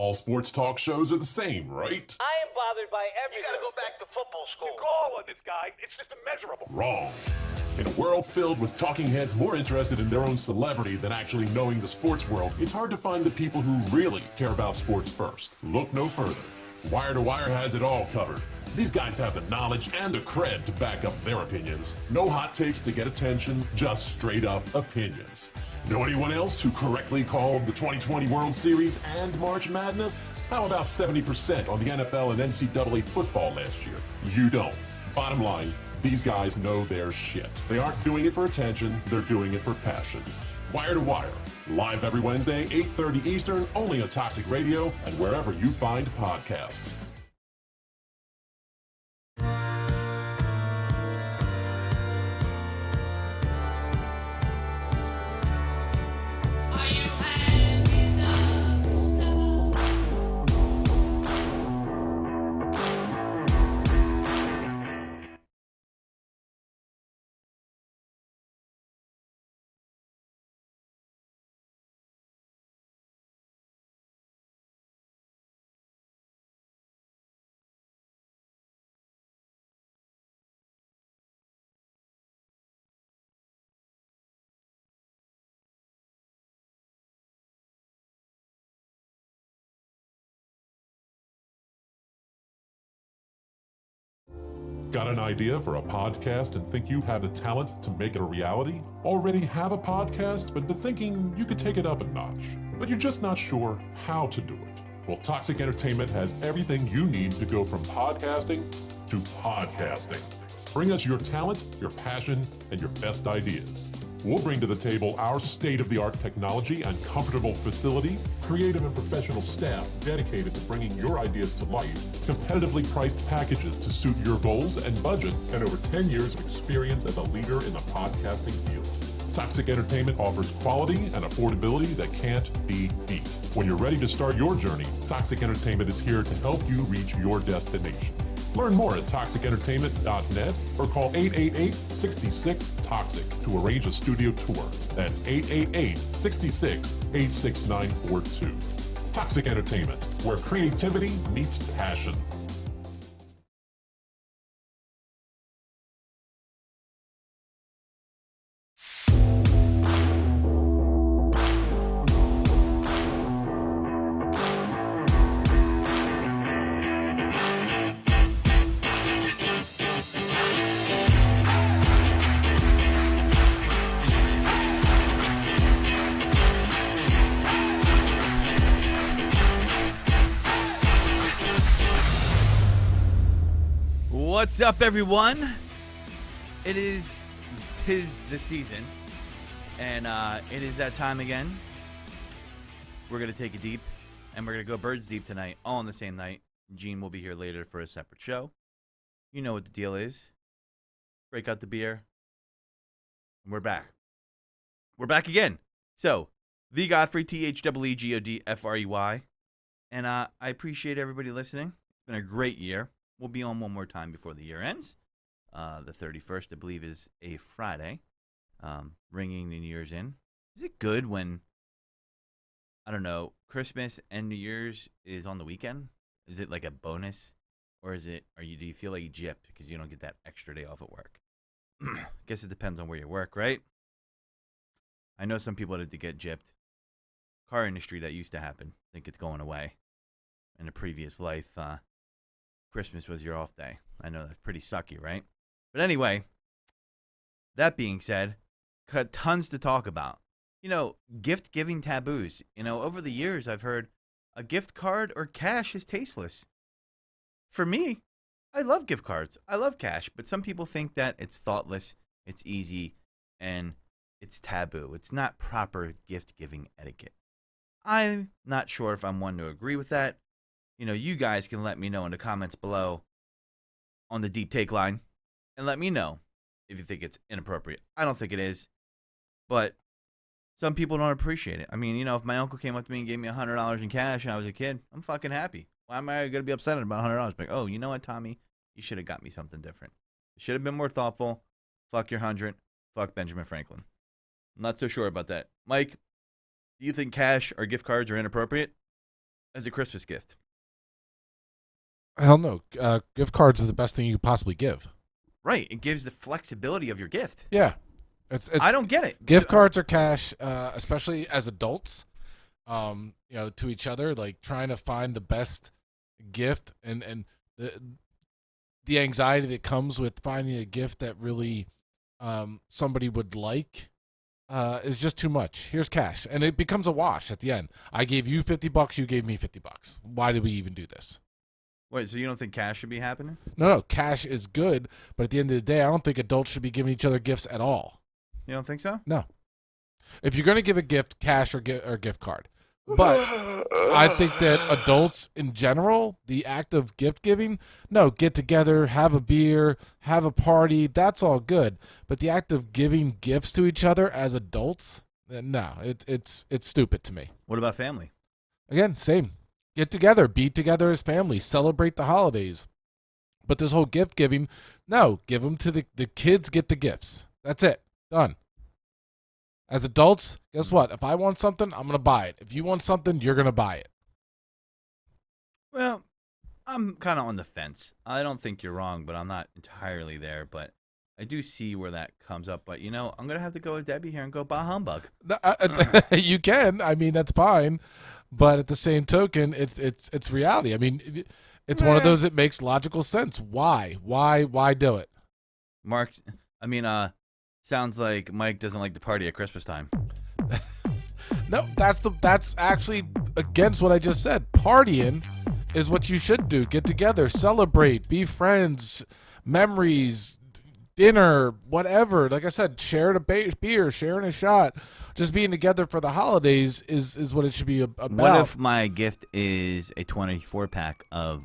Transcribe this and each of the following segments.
All sports talk shows are the same, right? I am bothered by everything. You gotta go back to football school. You call on this guy, it's just immeasurable. Wrong. In a world filled with talking heads more interested in their own celebrity than actually knowing the sports world, it's hard to find the people who really care about sports first. Look no further. Wire to Wire has it all covered. These guys have the knowledge and the cred to back up their opinions. No hot takes to get attention, just straight up opinions. Know anyone else who correctly called the 2020 World Series and March Madness? How about 70% on the NFL and NCAA football last year? You don't. Bottom line, these guys know their shit. They aren't doing it for attention, they're doing it for passion. Wire to Wire, live every Wednesday, 8:30 Eastern, only on Toxic Radio and wherever you find podcasts. Got an idea for a podcast and think you have the talent to make it a reality? Already have a podcast, but been thinking you could take it up a notch, but you're just not sure how to do it? Well, Toxic Entertainment has everything you need to go from podcasting to podcasting. Bring us your talent, your passion, and your best ideas. We'll bring to the table our state-of-the-art technology and comfortable facility, creative and professional staff dedicated to bringing your ideas to life, competitively priced packages to suit your goals and budget, and over 10 years of experience as a leader in the podcasting field. Toxic Entertainment offers quality and affordability that can't be beat. When you're ready to start your journey, Toxic Entertainment is here to help you reach your destination. Learn more at toxicentertainment.net or call 888-66-TOXIC to arrange a studio tour. That's 888-66-86942. Toxic Entertainment, where creativity meets passion. What's up, everyone? Tis the season, and it is that time again. We're going to take it deep, and we're going to go birds deep tonight, all on the same night. Gene will be here later for a separate show. You know what the deal is. Break out the beer, and we're back. We're back again. So, the Godfrey, THEEGODFREY, and I appreciate everybody listening. It's been a great year. We'll be on one more time before the year ends. The 31st, I believe, is a Friday. Ringing the New Year's in. Is it good when, I don't know, Christmas and New Year's is on the weekend? Is it like a bonus? Or do you feel like you gypped because you don't get that extra day off at work? I guess it depends on where you work, right? I know some people that get gypped. Car industry, that used to happen. I think it's going away. In a previous life, Christmas was your off day. I know that's pretty sucky, right? But anyway, that being said, got tons to talk about. Gift giving taboos. Over the years, I've heard a gift card or cash is tasteless. For me, I love gift cards. I love cash, but some people think that it's thoughtless, it's easy, and it's taboo. It's not proper gift giving etiquette. I'm not sure if I'm one to agree with that. You guys can let me know in the comments below on the Deep Take line and let me know if you think it's inappropriate. I don't think it is, but some people don't appreciate it. I mean, if my uncle came up to me and gave me $100 in cash and I was a kid, I'm fucking happy. Why am I going to be upset about $100? Like, oh, you know what, Tommy? You should have got me something different. You should have been more thoughtful. Fuck your 100. Fuck Benjamin Franklin. I'm not so sure about that. Mike, do you think cash or gift cards are inappropriate? as a Christmas gift? Hell no. Gift cards are the best thing you could possibly give. Right. It gives the flexibility of your gift. Yeah. It's I don't get it. Gift cards are cash, especially as adults, to each other, like trying to find the best gift and the anxiety that comes with finding a gift that really somebody would like is just too much. Here's cash. And it becomes a wash at the end. I gave you $50, you gave me $50. Why did we even do this? Wait, so you don't think cash should be happening? No, cash is good, but at the end of the day, I don't think adults should be giving each other gifts at all. You don't think so? No. If you're going to give a gift, cash or gift card. But I think that adults in general, the act of gift giving, no, get together, have a beer, have a party, that's all good. But the act of giving gifts to each other as adults, no, it's stupid to me. What about family? Again, same. Get together, be together as family, celebrate the holidays. But this whole gift giving, no, give them to the kids, get the gifts. That's it. Done. As adults, guess what? If I want something, I'm going to buy it. If you want something, you're going to buy it. Well, I'm kind of on the fence. I don't think you're wrong, but I'm not entirely there. But I do see where that comes up. But, I'm going to have to go with Debbie here and go bah humbug. You can. I mean, that's fine. But at the same token, it's reality. I mean, it's one of those that makes logical sense. Why do it? Mark, sounds like Mike doesn't like to party at Christmas time. No, that's actually against what I just said. Partying is what you should do. Get together, celebrate, be friends, memories, dinner, whatever. Like I said, sharing a beer, sharing a shot. Just being together for the holidays is what it should be about. What if my gift is a 24-pack of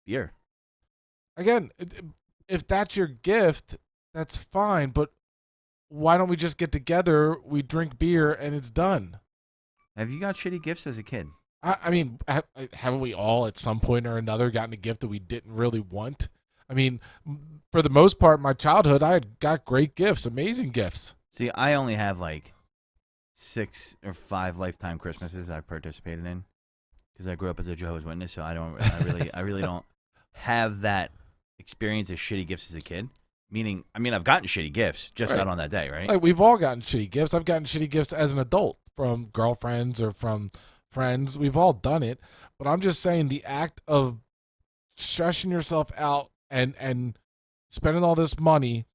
beer? Again, if that's your gift, that's fine. But why don't we just get together, we drink beer, and it's done? Have you got shitty gifts as a kid? I mean, haven't we all at some point or another gotten a gift that we didn't really want? I mean, for the most part, my childhood, I had got great gifts, amazing gifts. See, I only have like 6 or 5 lifetime Christmases I participated in because I grew up as a Jehovah's Witness, so I really don't have that experience of shitty gifts as a kid. Meaning, I've gotten shitty gifts, just right. not on that day, right? Like, we've all gotten shitty gifts. I've gotten shitty gifts as an adult from girlfriends or from friends. We've all done it. But I'm just saying the act of stressing yourself out and spending all this money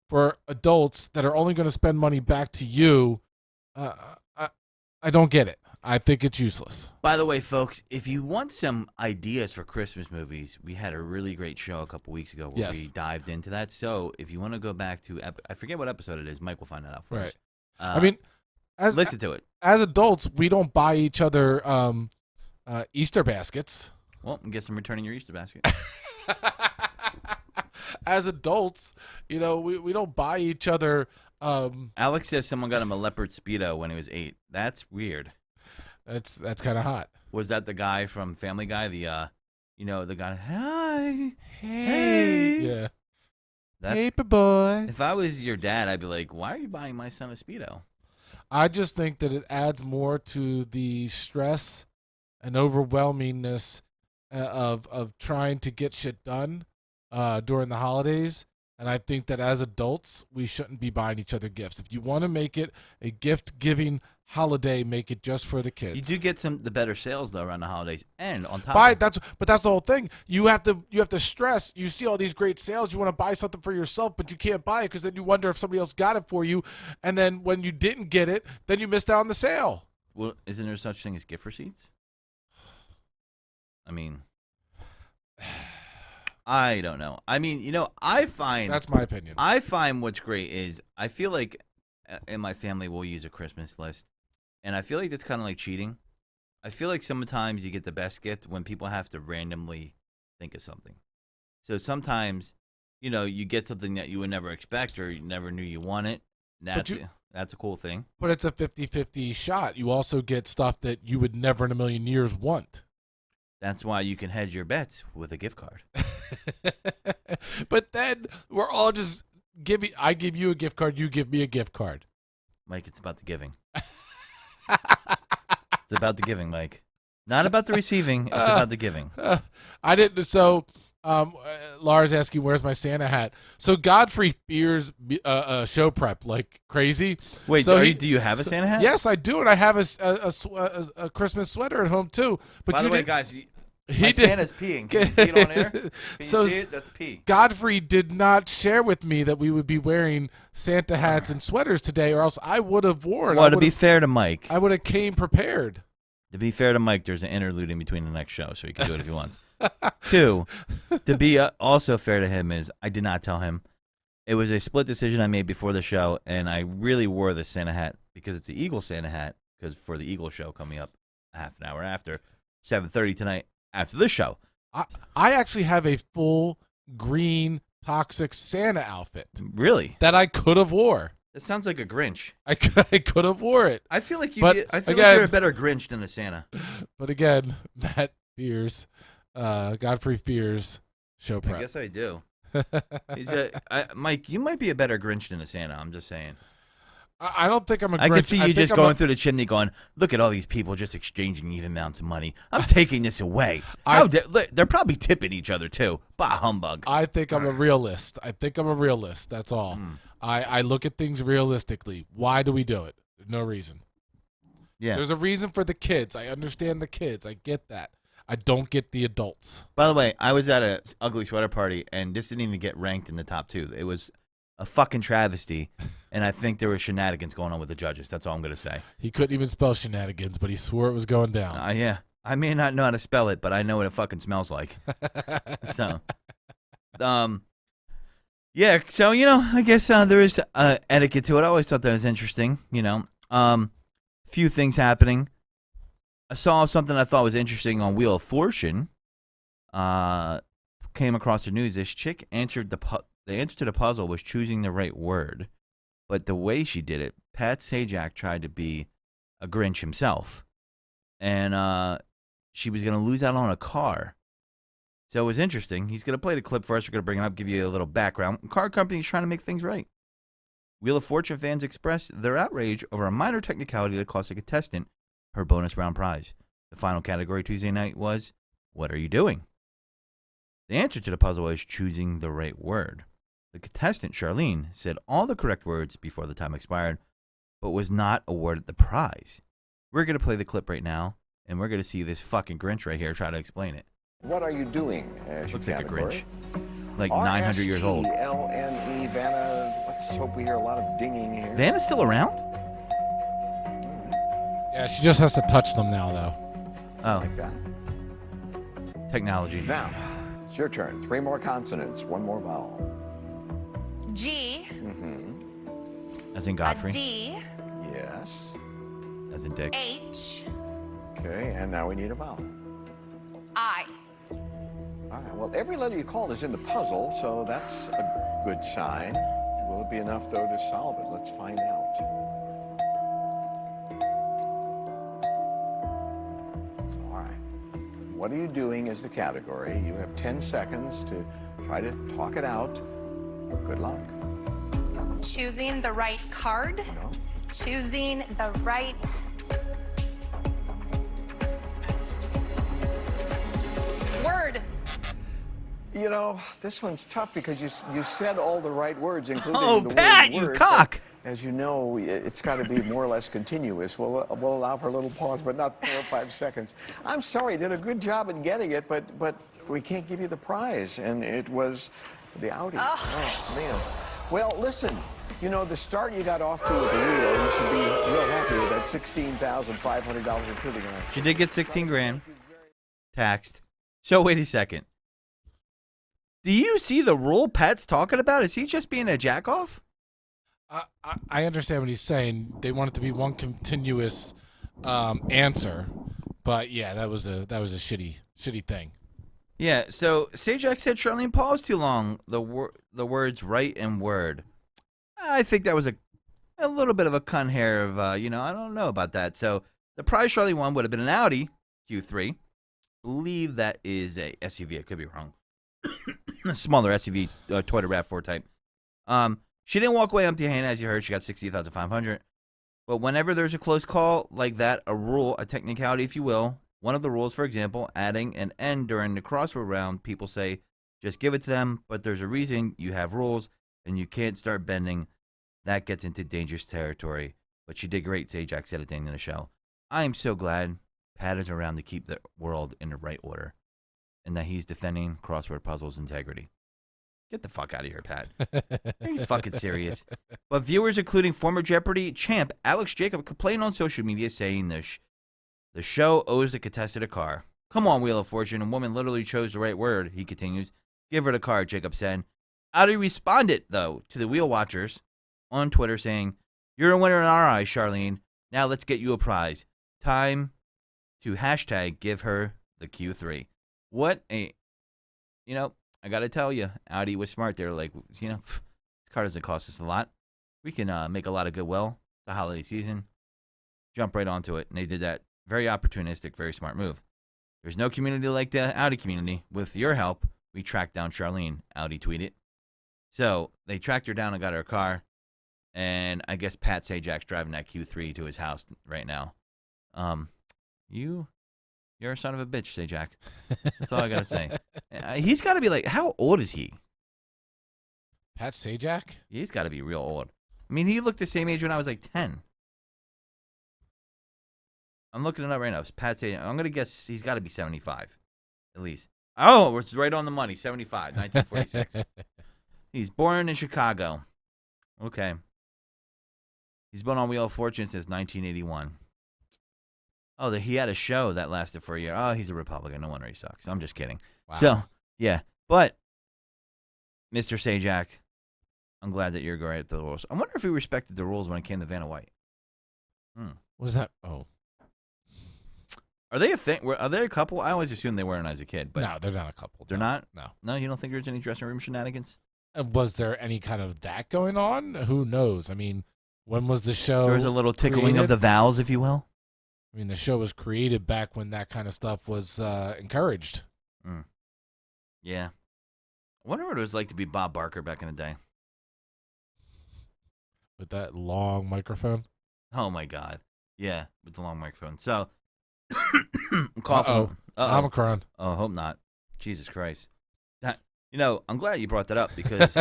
for adults that are only going to spend money back to you, I don't get it. I think it's useless. By the way, folks, if you want some ideas for Christmas movies, we had a really great show a couple weeks ago where we dived into that. So if you want to go back to, I forget what episode it is. Mike will find that out for us. Listen to it. As adults, we don't buy each other Easter baskets. Well, I guess I'm returning your Easter basket. As adults, we don't buy each other. Alex says someone got him a leopard Speedo when he was 8. That's weird. That's kind of hot. Was that the guy from Family Guy? The guy. Hi. Hey. Yeah. Hey, boy. If I was your dad, I'd be like, "Why are you buying my son a Speedo?" I just think that it adds more to the stress and overwhelmingness of trying to get shit done during the holidays. And I think that as adults, we shouldn't be buying each other gifts. If you want to make it a gift-giving holiday, make it just for the kids. You do get the better sales though around the holidays, and on top. But that's the whole thing. You have to stress. You see all these great sales. You want to buy something for yourself, but you can't buy it because then you wonder if somebody else got it for you. And then when you didn't get it, then you missed out on the sale. Well, isn't there such thing as gift receipts? I don't know. I find... That's my opinion. I find what's great is I feel like in my family we'll use a Christmas list. And I feel like that's kind of like cheating. I feel like sometimes you get the best gift when people have to randomly think of something. So sometimes, you get something that you would never expect or you never knew you wanted. That's a cool thing. But it's a 50-50 shot. You also get stuff that you would never in a million years want. That's why you can hedge your bets with a gift card. But then we're all just I give you a gift card, you give me a gift card. Mike, it's about the giving. It's about the giving, Mike. Not about the receiving. It's about the giving. I didn't. So, Lars asking, "Where's my Santa hat?" So Godfrey fears show prep like crazy. Wait, so do you have a Santa hat? Yes, I do, and I have a Christmas sweater at home too. But by the way, guys, Santa's peeing. Can you see it on air? Can you see it? That's pee. Godfrey did not share with me that we would be wearing Santa hats and sweaters today, or else I would have worn. Well, to be fair to Mike, I would have came prepared. To be fair to Mike, there's an interlude in between the next show, so he can do it if he wants. 2, to be also fair to him is I did not tell him. It was a split decision I made before the show, and I really wore the Santa hat because it's the Eagle Santa hat, because for the Eagle show coming up a half an hour after, 7:30 tonight after the show. I actually have a full green toxic Santa outfit. Really? That I could have wore. It sounds like a Grinch. I could have wore it. I feel like like you're a better Grinch than a Santa. But again, Matt fears, Godfrey fears show prep. I guess I do. Mike, you might be a better Grinch than a Santa. I'm just saying. I don't think I'm a Grinch. I can see you just going through the chimney going, look at all these people just exchanging even amounts of money. I'm taking this away. They're probably tipping each other, too. Bah, humbug. I think I'm a realist. That's all. I look at things realistically. Why do we do it? There's no reason. Yeah. There's a reason for the kids. I understand the kids. I get that. I don't get the adults. By the way, I was at a ugly sweater party, and this didn't even get ranked in the top 2. It was a fucking travesty, and I think there were shenanigans going on with the judges. That's all I'm going to say. He couldn't even spell shenanigans, but he swore it was going down. Yeah. I may not know how to spell it, but I know what it fucking smells like. So, yeah, so, I guess there is etiquette to it. I always thought that was interesting, few things happening. I saw something I thought was interesting on Wheel of Fortune. Came across the news. This chick answered the answer to the puzzle was choosing the right word. But the way she did it, Pat Sajak tried to be a Grinch himself. And she was going to lose out on a car. So it was interesting. He's going to play the clip for us. We're going to bring it up, give you a little background. Car companies trying to make things right. Wheel of Fortune fans expressed their outrage over a minor technicality that cost a contestant her bonus round prize. The final category Tuesday night was, what are you doing? The answer to the puzzle was choosing the right word. The contestant, Charlene, said all the correct words before the time expired, but was not awarded the prize. We're going to play the clip right now, and we're going to see this fucking Grinch right here try to explain it. What are you doing? Looks like a Grinch. Like 900 years old. R-S-T-L-N-E, Vanna. Let's hope we hear a lot of dinging here. Vanna's still around? Yeah, she just has to touch them now, though. Oh. Like that. Technology. Now, it's your turn. 3 more consonants, 1 more vowel. G. As in Godfrey. A D. Yes. As in Dick. H. Okay, and now we need a vowel. I. All right, well, every letter you called is in the puzzle, so that's a good sign. Will it be enough, though, to solve it? Let's find out. All right. What are you doing is the category. You have 10 seconds to try to talk it out. Good luck. Choosing the right card. No. Choosing the right word. You know, this one's tough because you said all the right words, including the Pat, word you word, cock! but as you know, it's got to be more or less continuous. We'll allow for a little pause, but not 4 or 5 seconds. I'm sorry, you did a good job in getting it, but we can't give you the prize, and it was the Audi. Oh man. Well, listen. You know, the start you got off to with the wheel, you should be real happy with that $16,500 including on. She did get 16 grand taxed. So wait a second. Do you see the rule Pat's talking about? Is he just being a jack-off? I understand what he's saying. They want it to be one continuous answer, but yeah, that was a shitty thing. Yeah. So Sajak said Charlene paused too long. The words right and word. I think that was a little bit of a cunt hair of I don't know about that. So the prize Charlene won would have been an Audi Q3. I believe that is a SUV. I could be wrong. A smaller SUV, Toyota RAV4 type. She didn't walk away empty-handed, as you heard. She got $60,500. But whenever there's a close call like that, a rule, a technicality, if you will, One of the rules, for example, adding an N during the crossword round, people say, just give it to them, but there's a reason you have rules, and you can't start bending. That gets into dangerous territory. But she did great, Sajak said at the end of the show. I am so glad Pat is around to keep the world in the right order, and that he's defending crossword puzzles' integrity. Get the fuck out of here, Pat. Are you fucking serious? But viewers, including former Jeopardy champ Alex Jacob, complained on social media saying the show owes the contestant a car. Come on, Wheel of Fortune. A woman literally chose the right word, he continues. Give her the car, Jacob said. Audi responded, though, to the Wheel Watchers on Twitter saying, you're a winner in our eyes, Charlene. Now let's get you a prize. Time to hashtag give her the Q3. What a, I got to tell you, Audi was smart. They're like, this car doesn't cost us a lot. We can make a lot of goodwill. It's the holiday season. Jump right onto it. And they did that. Very opportunistic, very smart move. There's no community like the Audi community. With your help, we tracked down Charlene, Audi tweeted. So they tracked her down and got her a car. And I guess Pat Sajak's driving that Q3 to his house right now. You're a son of a bitch, Sajak. That's all I got to say. He's got to be like, how old is he? Pat Sajak? He's got to be real old. I mean, he looked the same age when I was like 10. I'm looking it up right now. It's Pat Sajak. I'm going to guess he's got to be 75, at least. Oh, it's right on the money, 75, 1946. He's born in Chicago. Okay. He's been on Wheel of Fortune since 1981. Oh, he had a show that lasted for a year. Oh, he's a Republican. No wonder he sucks. I'm just kidding. Wow. So, yeah. But, Mr. Sajak, I'm glad that you're great at the rules. I wonder if he respected the rules when it came to Vanna White. What was that? Oh. Are they a thing? Are they a couple? I always assumed they weren't as a kid. But no, they're not a couple. They're not? No. No, you don't think there's any dressing room shenanigans? Was there any kind of that going on? Who knows? I mean, when was the show? There was a little tickling created? of the vowels, if you will. I mean, the show was created back when that kind of stuff was encouraged. Yeah. I wonder what it was like to be Bob Barker back in the day. With that long microphone? Oh, my God. Yeah, with the long microphone. So, I'm coughing. Uh-oh. Omicron. Oh, hope not. Jesus Christ. I'm glad you brought that up because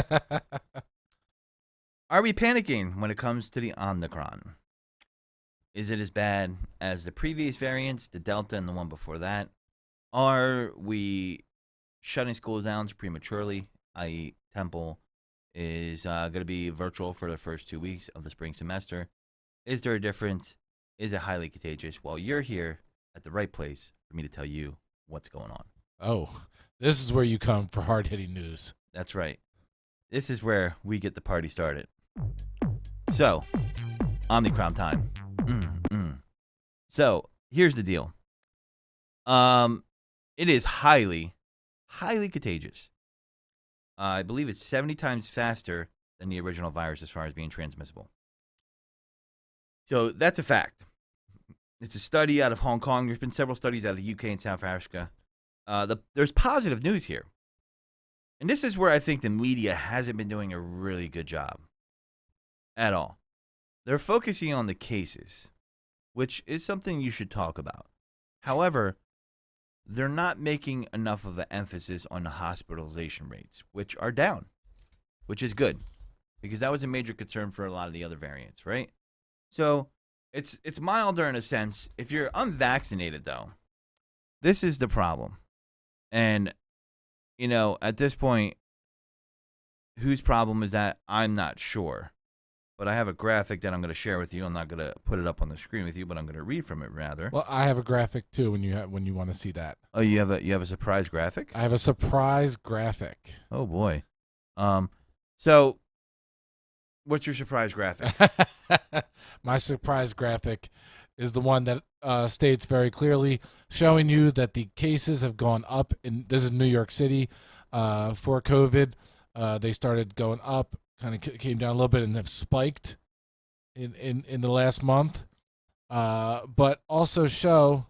are we panicking when it comes to the Omicron? Is it as bad as the previous variants, the Delta and the one before that? Are we shutting schools down prematurely, i.e. Temple is going to be virtual for the first 2 weeks of the spring semester? Is there a difference? Is it highly contagious? Well, you're here at the right place for me to tell you what's going on. Oh, this is where you come for hard-hitting news. That's right. This is where we get the party started. So, Omicron time. So, here's the deal. It is highly, highly contagious. I believe it's 70 times faster than the original virus as far as being transmissible. So, that's a fact. It's a study out of Hong Kong. There's been several studies out of the UK and South Africa. There's positive news here. And this is where I think the media hasn't been doing a really good job at all. They're focusing on the cases, which is something you should talk about. However, they're not making enough of an emphasis on the hospitalization rates, which are down, which is good, because that was a major concern for a lot of the other variants, right? So it's milder in a sense. If you're unvaccinated, though, this is the problem. And, at this point, whose problem is that? I'm not sure. But I have a graphic that I'm going to share with you. I'm not going to put it up on the screen with you, but I'm going to read from it rather. Well, I have a graphic too. When you want to see that. Oh, you have a surprise graphic? I have a surprise graphic. Oh boy. So, what's your surprise graphic? My surprise graphic is the one that states very clearly, showing you that the cases have gone up. This is New York City for COVID. They started going up. Kind of came down a little bit and have spiked in the last month, but also show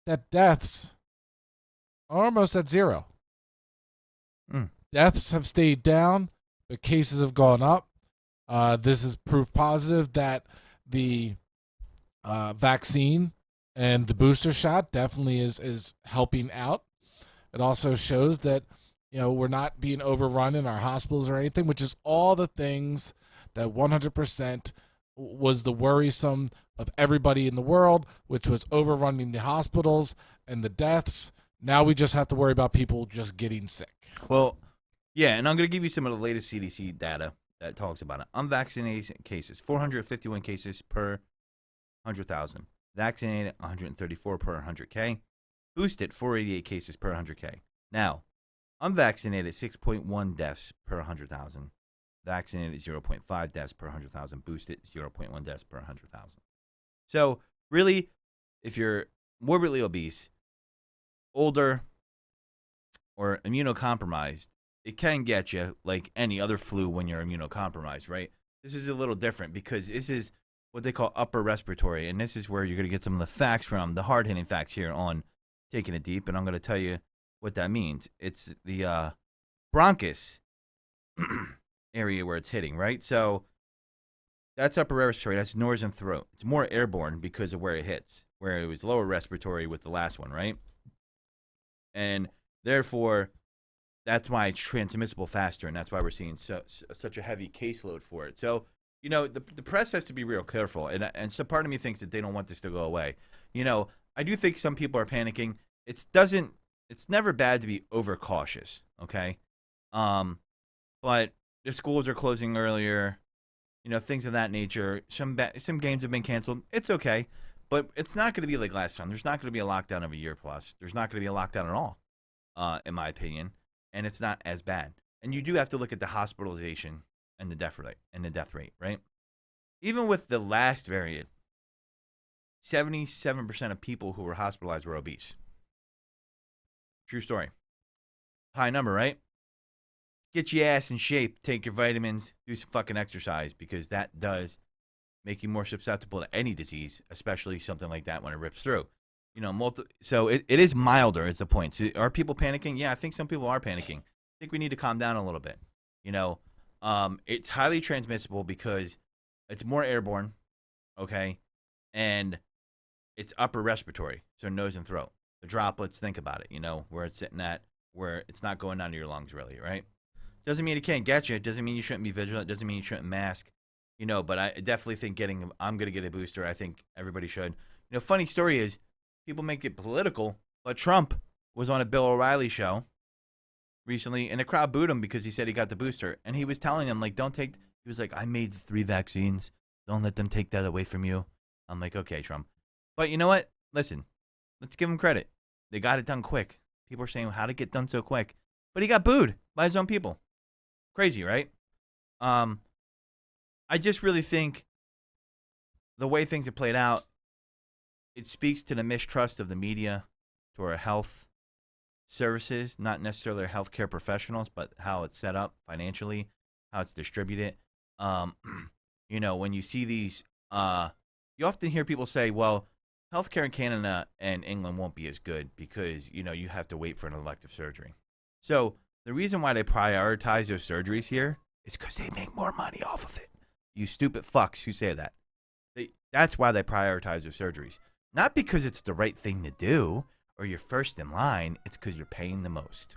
that deaths are almost at zero. Deaths have stayed down, but cases have gone up. This is proof positive that the vaccine And the booster shot definitely is helping out. It also shows that, we're not being overrun in our hospitals or anything, which is all the things that 100% was the worrisome of everybody in the world, which was overrunning the hospitals and the deaths. Now we just have to worry about people just getting sick. Well, yeah, and I'm going to give you some of the latest CDC data that talks about it. Unvaccinated cases, 451 cases per 100,000. Vaccinated, 134 per 100K. Boosted, 488 cases per 100K. Now, unvaccinated, 6.1 deaths per 100,000. Vaccinated, 0.5 deaths per 100,000. Boosted, 0.1 deaths per 100,000. So, really, if you're morbidly obese, older, or immunocompromised, it can get you like any other flu when you're immunocompromised, right? This is a little different because this is what they call upper respiratory, and this is where you're going to get some of the facts from, the hard-hitting facts here on Taking It Deep, and I'm going to tell you what that means. It's the bronchus area where it's hitting, right? So that's upper respiratory, that's nose and throat. It's more airborne because of where it hits, where it was lower respiratory with the last one, right? And therefore, that's why it's transmissible faster, and that's why we're seeing such a heavy caseload for it. So, the press has to be real careful, and so part of me thinks that they don't want this to go away. I do think some people are panicking. It's never bad to be overcautious, okay? But the schools are closing earlier, things of that nature. Some games have been canceled. It's okay, but it's not going to be like last time. There's not going to be a lockdown of a year plus. There's not going to be a lockdown at all, in my opinion. And it's not as bad. And you do have to look at the hospitalization and the death rate, right? Even with the last variant, 77% of people who were hospitalized were obese. True story. High number, right? Get your ass in shape, take your vitamins, do some fucking exercise, because that does make you more susceptible to any disease, especially something like that when it rips through. So it is milder is the point. So are people panicking? Yeah, I think some people are panicking. I think we need to calm down a little bit. It's highly transmissible because it's more airborne, okay? And it's upper respiratory, so nose and throat. The droplets, think about it, where it's sitting at, where it's not going down to your lungs really, right? Doesn't mean it can't get you. It doesn't mean you shouldn't be vigilant. It doesn't mean you shouldn't mask, but I definitely think I'm going to get a booster. I think everybody should. Funny story is, people make it political, but Trump was on a Bill O'Reilly show recently, and the crowd booed him because he said he got the booster. And he was telling them, he was like, I made 3 vaccines. Don't let them take that away from you. I'm like, okay, Trump. But you know what? Listen, let's give him credit. They got it done quick. People are saying, how'd it get done so quick? But he got booed by his own people. Crazy, right? I just really think the way things have played out, it speaks to the mistrust of the media to our health services, not necessarily our healthcare professionals, but how it's set up financially, how it's distributed. When you see these, you often hear people say, well, healthcare in Canada and England won't be as good because, you have to wait for an elective surgery. So the reason why they prioritize those surgeries here is because they make more money off of it. You stupid fucks who say that. That's why they prioritize their surgeries. Not because it's the right thing to do or you're first in line. It's because you're paying the most.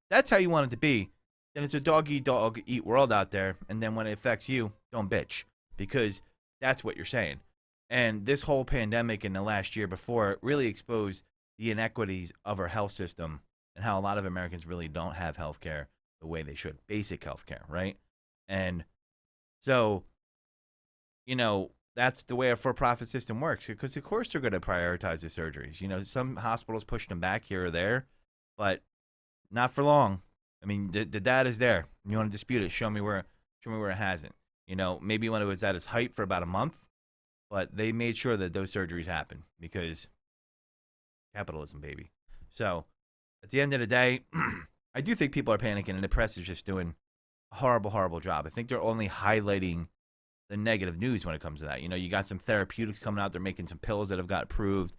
That's how you want it to be. Then it's a dog-eat-dog-eat world out there. And then when it affects you, don't bitch. Because that's what you're saying. And this whole pandemic in the last year before really exposed the inequities of our health system and how a lot of Americans really don't have health care the way they should. Basic health care, right? And so, that's the way a for-profit system works, because of course they're going to prioritize the surgeries. Some hospitals push them back here or there, but not for long. I mean, the data's there. You want to dispute it? Show me where it hasn't. Maybe when it was at its height for about a month, but they made sure that those surgeries happen because capitalism, baby. So at the end of the day, I do think people are panicking, and the press is just doing a horrible, horrible job. I think they're only highlighting the negative news when it comes to that. You got some therapeutics coming out. They're making some pills that have got approved.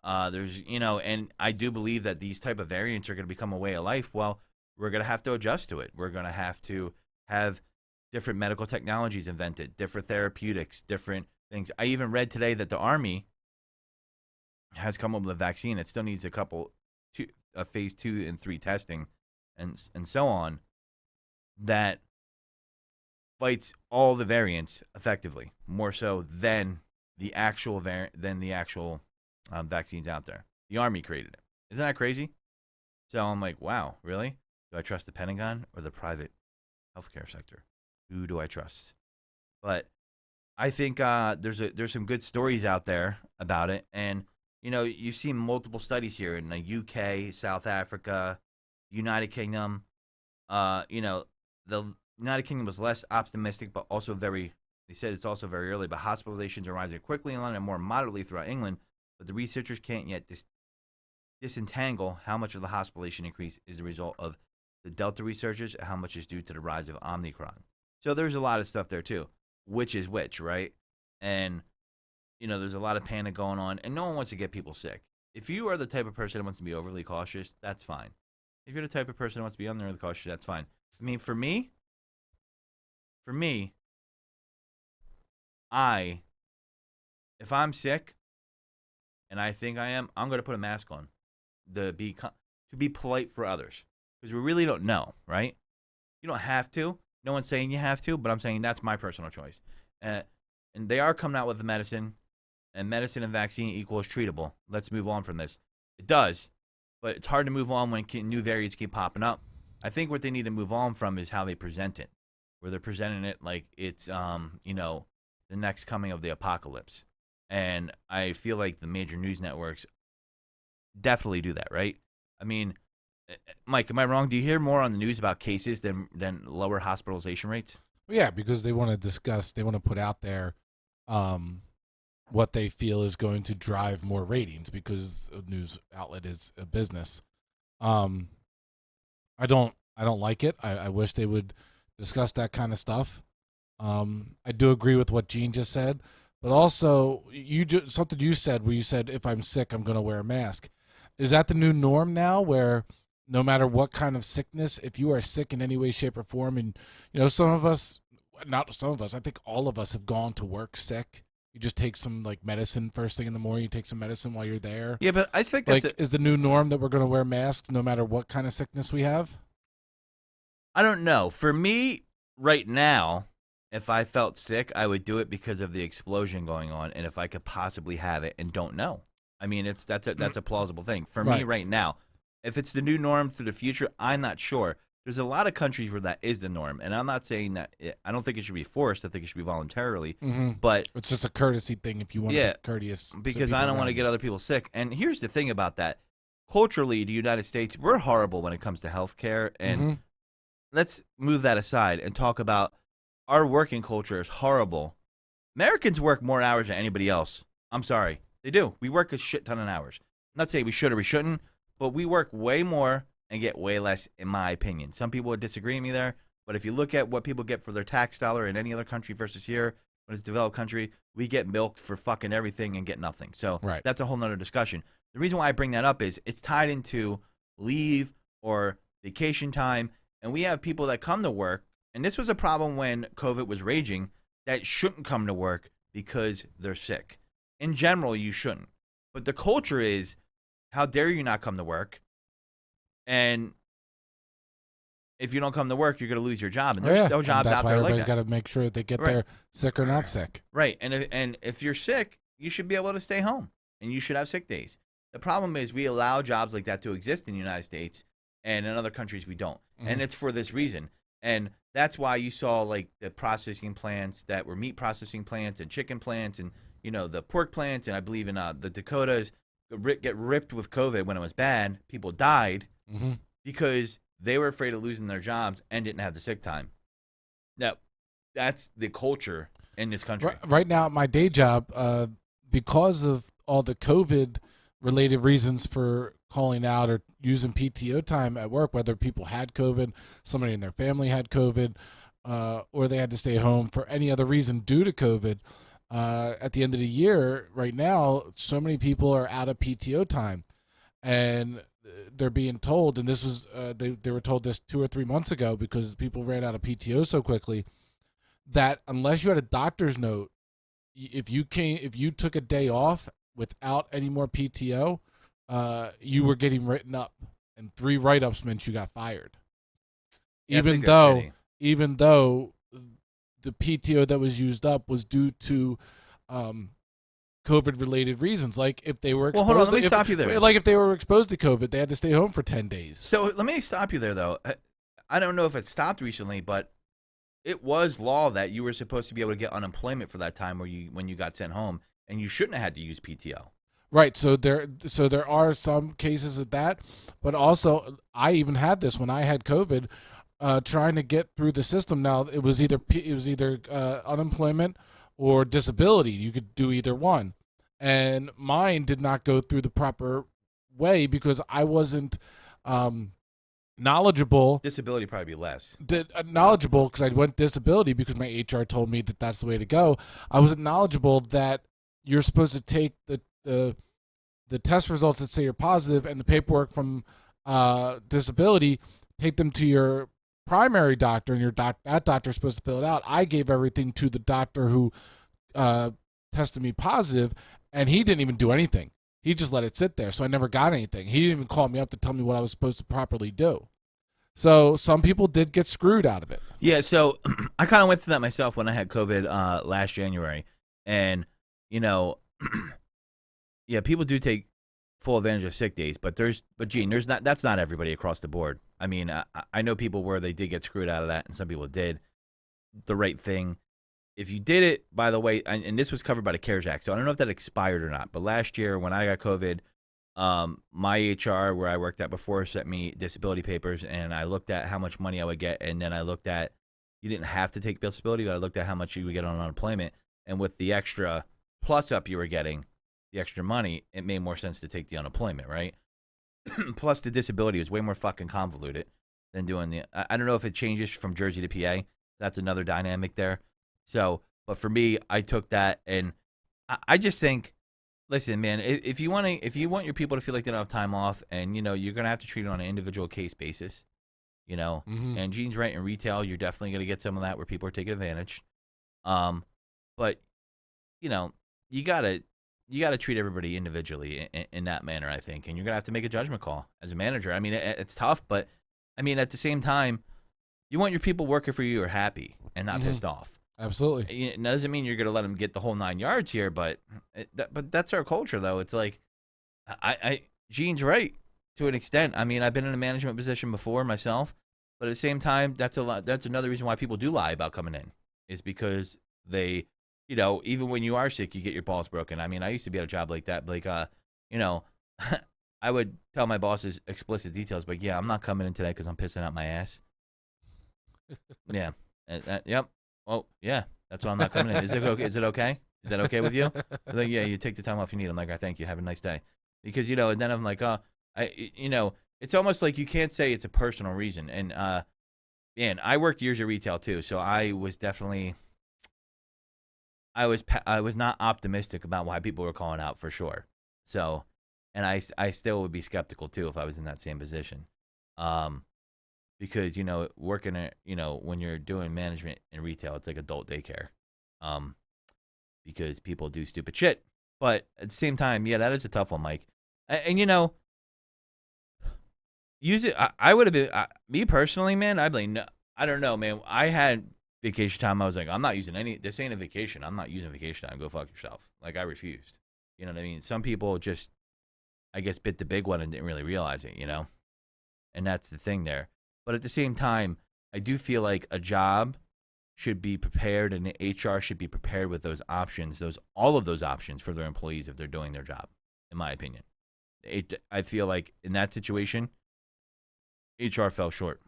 There's, and I do believe that these type of variants are going to become a way of life. Well, we're going to have to adjust to it. We're going to have different medical technologies invented, different therapeutics, different things. I even read today that the Army has come up with a vaccine. It still needs a phase 2 and 3 testing, and so on, that fights all the variants effectively, more so than the actual vaccines out there. The Army created it. Isn't that crazy? So I'm like, wow, really? Do I trust the Pentagon or the private healthcare sector? Who do I trust? But I think there's some good stories out there about it, and you've seen multiple studies here in the UK, South Africa, United Kingdom. The United Kingdom was less optimistic, but also they said it's also very early, but hospitalizations are rising quickly in London and more moderately throughout England. But the researchers can't yet disentangle how much of the hospitalization increase is the result of the Delta resurgence and how much is due to the rise of Omicron. So there's a lot of stuff there too. Which is which, right? And, there's a lot of panic going on, and no one wants to get people sick. If you are the type of person that wants to be overly cautious, that's fine. If you're the type of person that wants to be underly cautious, that's fine. I mean, for me, if I'm sick and I think I am, I'm going to put a mask on to be polite for others, because we really don't know, right? You don't have to. No one's saying you have to, but I'm saying that's my personal choice. And they are coming out with the medicine, and medicine and vaccine equals treatable. Let's move on from this. It does, but it's hard to move on when new variants keep popping up. I think what they need to move on from is how they present it, where they're presenting it like it's, the next coming of the apocalypse. And I feel like the major news networks definitely do that, right? I mean, Mike, am I wrong? Do you hear more on the news about cases than lower hospitalization rates? Yeah, because they want to put out there what they feel is going to drive more ratings, because a news outlet is a business. I don't like it. I wish they would discuss that kind of stuff. I do agree with what Gene just said, but also something you said where you said, if I'm sick, I'm going to wear a mask. Is that the new norm now, where no matter what kind of sickness, if you are sick in any way, shape, or form, and I think all of us have gone to work sick. You just take some medicine first thing in the morning. You take some medicine while you're there. Yeah, but I think is the new norm that we're going to wear masks no matter what kind of sickness we have? I don't know. For me, right now, if I felt sick, I would do it because of the explosion going on, and if I could possibly have it and don't know. I mean, that's a plausible thing for me right now. If it's the new norm for the future, I'm not sure. There's a lot of countries where that is the norm, and I'm not saying that I don't think it should be forced. I think it should be voluntarily. Mm-hmm. But it's just a courtesy thing if you want to be courteous. Because I don't want to get other people sick. And here's the thing about that. Culturally, the United States, we're horrible when it comes to healthcare, and let's move that aside and talk about our working culture is horrible. Americans work more hours than anybody else. I'm sorry. They do. We work a shit ton of hours. I'm not saying we should or we shouldn't, but we work way more and get way less, in my opinion. Some people would disagree with me there, but if you look at what people get for their tax dollar in any other country versus here, when it's a developed country, we get milked for fucking everything and get nothing. So that's a whole nother discussion. The reason why I bring that up is it's tied into leave or vacation time, and we have people that come to work, and this was a problem when COVID was raging, that shouldn't come to work because they're sick. In general, you shouldn't. But the culture is, how dare you not come to work? And if you don't come to work, you're going to lose your job. And there's no jobs out there like that. That's why everybody's got to make sure that they get there sick or not sick. Right. And if you're sick, you should be able to stay home, and you should have sick days. The problem is we allow jobs like that to exist in the United States, and in other countries we don't. Mm-hmm. And it's for this reason. And that's why you saw the processing plants that were meat processing plants and chicken plants and the pork plants, and I believe in the Dakotas get ripped with COVID when it was bad. People died because they were afraid of losing their jobs and didn't have the sick time. Now, that's the culture in this country. Right now at my day job, because of all the COVID-related reasons for calling out or using PTO time at work, whether people had COVID, somebody in their family had COVID, or they had to stay home for any other reason due to COVID, at the end of the year, right now, so many people are out of PTO time, and they're being told, and this was they were told this 2 or 3 months ago because people ran out of PTO so quickly, that unless you had a doctor's note, if you took a day off without any more PTO, you were getting written up, and 3 write-ups meant you got fired. Yeah, I even think that's shitty. though the PTO that was used up was due to COVID-related reasons, like if they were exposed. Well, hold on, let me stop you there. Like if they were exposed to COVID, they had to stay home for 10 days. So let me stop you there, though. I don't know if it stopped recently, but it was law that you were supposed to be able to get unemployment for that time when you got sent home, and you shouldn't have had to use PTO. Right. So there are some cases of that, but also I even had this when I had COVID, trying to get through the system. Now it was either unemployment or disability. You could do either one, and mine did not go through the proper way because I wasn't knowledgeable. Disability probably be less. Knowledgeable because I went disability because my HR told me that that's the way to go. I wasn't knowledgeable that you're supposed to take the test results that say you're positive and the paperwork from disability, take them to your primary doctor, and that doctor is supposed to fill it out. I gave everything to the doctor who tested me positive, and he didn't even do anything. He just let it sit there, so I never got anything. He didn't even call me up to tell me what I was supposed to properly do. So some people did get screwed out of it. Yeah, so I kind of went through that myself when I had COVID last January, and yeah, people do take full advantage of sick days, but Gene, that's not everybody across the board. I mean, I know people where they did get screwed out of that, and some people did the right thing. If you did it, by the way, and this was covered by the CARES Act, so I don't know if that expired or not, but last year when I got COVID, my HR, where I worked at before, sent me disability papers, and I looked at how much money I would get, and then I looked at, you didn't have to take disability, but I looked at how much you would get on unemployment, and with the extra plus up you were getting, the extra money, it made more sense to take the unemployment, right? Plus the disability was way more fucking convoluted than doing the, I don't know if it changes from Jersey to PA. That's another dynamic there. So, but for me, I took that, and I just think, listen, man, if you want your people to feel like they don't have time off, and you're gonna have to treat it on an individual case basis, Mm-hmm. And Gene's right, in retail, you're definitely gonna get some of that where people are taking advantage. But you gotta treat everybody individually in that manner, I think, and you're gonna have to make a judgment call as a manager. I mean, it's tough, but I mean, at the same time, you want your people working for you are happy and not pissed off. Absolutely. It doesn't mean you're going to let them get the whole 9 yards here, but that's our culture, though. It's like, Gene's right to an extent. I mean, I've been in a management position before myself, but at the same time, that's another reason why people do lie about coming in, is because they, even when you are sick, you get your balls broken. I mean, I used to be at a job like that, like, I would tell my bosses explicit details, but yeah, I'm not coming in today because I'm pissing out my ass. Yeah. Yep. Well, yeah, that's why I'm not coming in. Is it okay? Is that okay with you? They're like, yeah, you take the time off you need. I'm like, all right, thank you. Have a nice day. Because, and then I'm like, it's almost like you can't say it's a personal reason. And, man, I worked years of retail too. So I was definitely, I was not optimistic about why people were calling out for sure. So, and I still would be skeptical too if I was in that same position. Because, working at, when you're doing management in retail, it's like adult daycare. Because people do stupid shit. But at the same time, yeah, that is a tough one, Mike. And use it. I would have been, me personally, man, I'd be like, no, I don't know, man. I had vacation time. I was like, I'm not using this ain't a vacation. I'm not using vacation time. Go fuck yourself. Like, I refused. You know what I mean? Some people just, I guess, bit the big one and didn't really realize it, And that's the thing there. But at the same time, I do feel like a job should be prepared, and the HR should be prepared with those options, all of those options for their employees if they're doing their job, in my opinion. I feel like in that situation, HR fell short.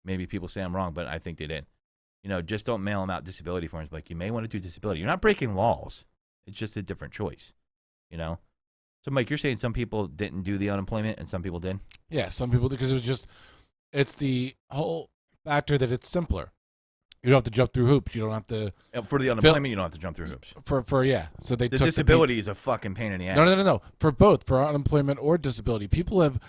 Maybe people say I'm wrong, but I think they did. Just don't mail them out disability forms. Like, you may want to do disability. You're not breaking laws. It's just a different choice, So, Mike, you're saying some people didn't do the unemployment and some people did? Yeah, some people, because it's the whole factor that it's simpler. You don't have to jump through hoops. You don't have to. For the unemployment, you don't have to jump through hoops. Yeah. So they took disability is a fucking pain in the ass. No. For both, for unemployment or disability, people have.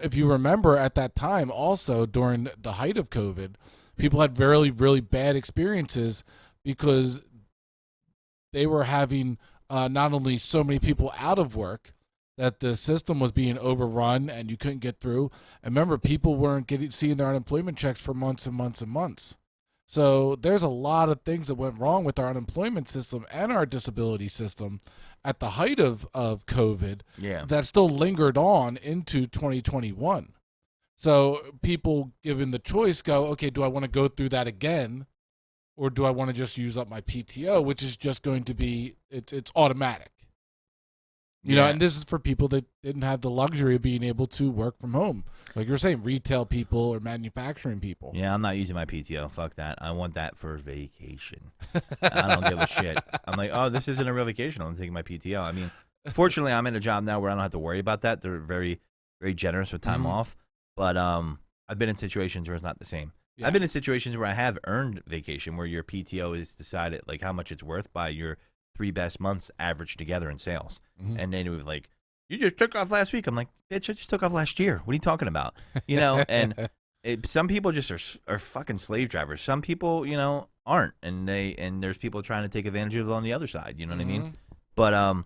If you remember at that time, also during the height of COVID, people had really, really bad experiences because they were having not only so many people out of work, that the system was being overrun and you couldn't get through. And remember, people weren't seeing their unemployment checks for months and months and months. So there's a lot of things that went wrong with our unemployment system and our disability system at the height of COVID that still lingered on into 2021. So people given the choice go, okay, do I want to go through that again, or do I want to just use up my PTO, which is just going to be, it's automatic. You know, and this is for people that didn't have the luxury of being able to work from home. Like you're saying, retail people or manufacturing people. Yeah, I'm not using my PTO. Fuck that. I want that for vacation. I don't give a shit. I'm like, oh, this isn't a real vacation. I'm taking my PTO. I mean, fortunately, I'm in a job now where I don't have to worry about that. They're very, very generous with time off. But I've been in situations where it's not the same. Yeah. I've been in situations where I have earned vacation, where your PTO is decided, like, how much it's worth by your 3 best months averaged together in sales. And then it was like, you just took off last week. I'm like, bitch, I just took off last year. What are you talking about? You know, and some people just are fucking slave drivers. Some people, you know, aren't. And there's people trying to take advantage of it on the other side. You know what I mean? But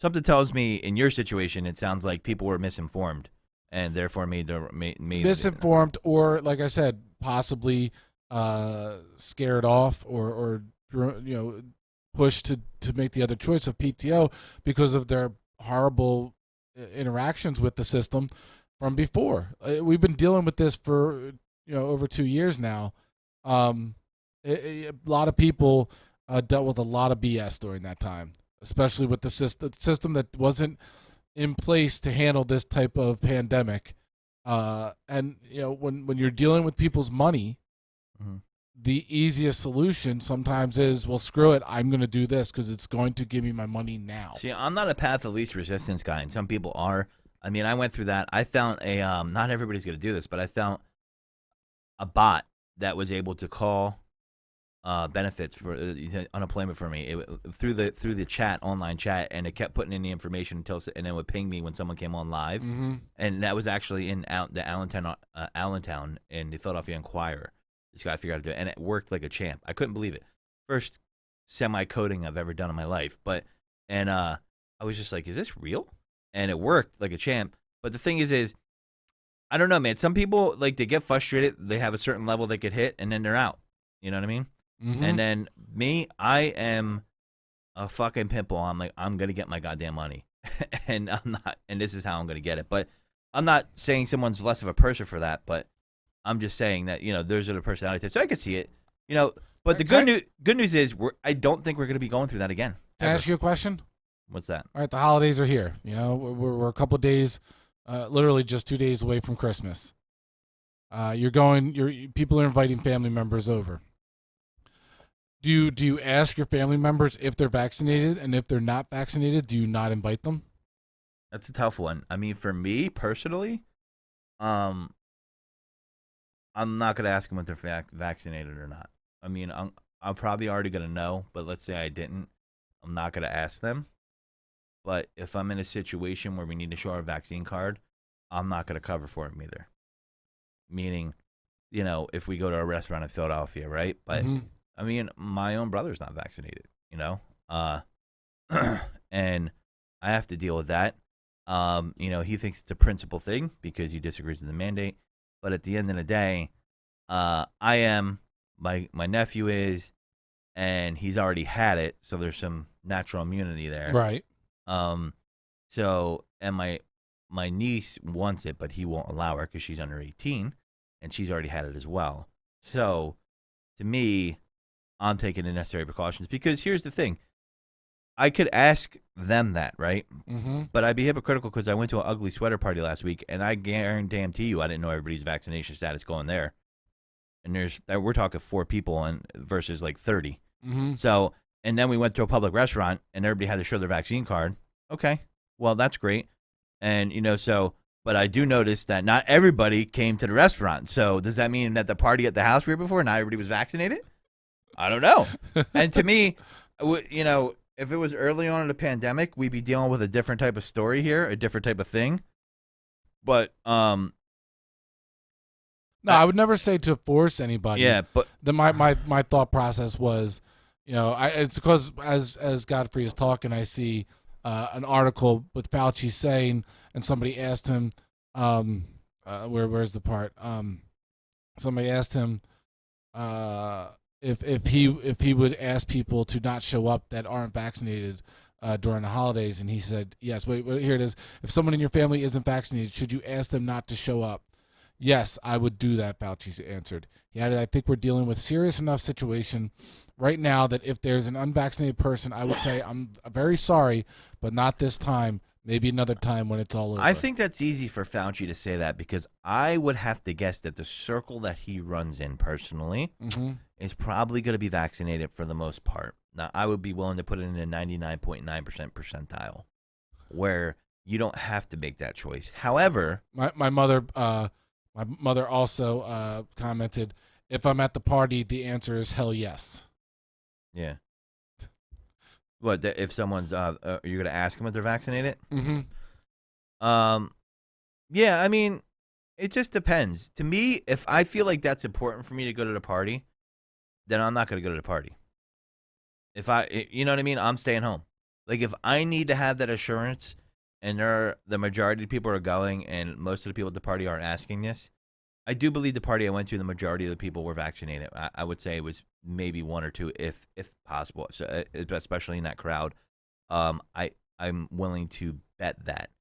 something tells me in your situation, it sounds like people were misinformed and therefore made misinformed, or like I said, possibly scared off or you know, pushed to make the other choice of PTO because of their horrible interactions with the system from before. We've been dealing with this for, you know, over 2 years now. A lot of people dealt with a lot of BS during that time, especially with the system that wasn't in place to handle this type of pandemic. And you know, when you're dealing with people's money, the easiest solution sometimes is, well, screw it, I'm going to do this because it's going to give me my money now. See, I'm not a path of least resistance guy, and some people are. I mean, I went through that. I found a not everybody's going to do this, but I found a bot that was able to call benefits for unemployment for me through the chat, online chat, and it kept putting in the information and it would ping me when someone came on live, and that was actually in the Allentown in the Philadelphia Inquirer. This guy figured out how to do it, and it worked like a champ. I couldn't believe it. First semi-coding I've ever done in my life, and I was just like, is this real? And it worked like a champ. But the thing is I don't know, man. Some people, like, they get frustrated. They have a certain level they could hit, and then they're out. You know what I mean? And then me, I am a fucking pimple. I'm like, I'm going to get my goddamn money. And I'm not, and this is how I'm going to get it. But I'm not saying someone's less of a person for that, but I'm just saying that, you know, there's a personality test. So I can see it, you know. But the good news is I don't think we're going to be going through that again. Can I ask you a question? What's that? All right, the holidays are here. You know, we're a couple of days, literally just 2 days away from Christmas. People are inviting family members over. Do you ask your family members if they're vaccinated, and if they're not vaccinated, do you not invite them? That's a tough one. I mean, for me personally, I'm not going to ask them if they're vaccinated or not. I mean, I'm probably already going to know, but let's say I didn't. I'm not going to ask them. But if I'm in a situation where we need to show our vaccine card, I'm not going to cover for them either. Meaning, you know, if we go to a restaurant in Philadelphia, right? But, I mean, my own brother's not vaccinated, you know? And I have to deal with that. You know, he thinks it's a principal thing because he disagrees with the mandate. But at the end of the day, I am, my nephew is, and he's already had it, so there's some natural immunity there. Right. So, and my niece wants it, but he won't allow her because she's under 18, and she's already had it as well. So, to me, I'm taking the necessary precautions because here's the thing. I could ask them that, right? But I'd be hypocritical because I went to an ugly sweater party last week, and I guarantee you I didn't know everybody's vaccination status going there. And we're talking 4 people versus like 30. So, and then we went to a public restaurant, and everybody had to show their vaccine card. Okay, well, that's great. And, you know, so, but I do notice that not everybody came to the restaurant. So does that mean that the party at the house we were before, not everybody was vaccinated? I don't know. And to me, you know, if it was early on in the pandemic, we'd be dealing with a different type of story here, a different type of thing. But no, I would never say to force anybody. Yeah, but my thought process was, It's because as Godfrey is talking, I see an article with Fauci saying, and somebody asked him, where's the part? Somebody asked him if he would ask people to not show up that aren't vaccinated during the holidays, and he said yes. Wait, here it is. If someone in your family isn't vaccinated, should you ask them not to show up? Yes, I would do that, Fauci answered. He added, I think we're dealing with a serious enough situation right now that if there's an unvaccinated person, I would say, I'm very sorry, but not this time. Maybe another time when it's all over. I think that's easy for Fauci to say that because I would have to guess that the circle that he runs in personally is probably going to be vaccinated for the most part. Now, I would be willing to put it in a 99.9% percentile where you don't have to make that choice. However, my mother also commented, if I'm at the party, the answer is hell yes. Yeah. What, if someone's, you're going to ask them if they're vaccinated? Mm-hmm. Yeah, I mean, it just depends. To me, if I feel like that's important for me to go to the party, then I'm not going to go to the party. You know what I mean? I'm staying home. Like, if I need to have that assurance and the majority of people are going and most of the people at the party aren't asking this, I do believe the party I went to, the majority of the people were vaccinated. I would say it was maybe one or two, if possible. So, especially in that crowd, I'm willing to bet that.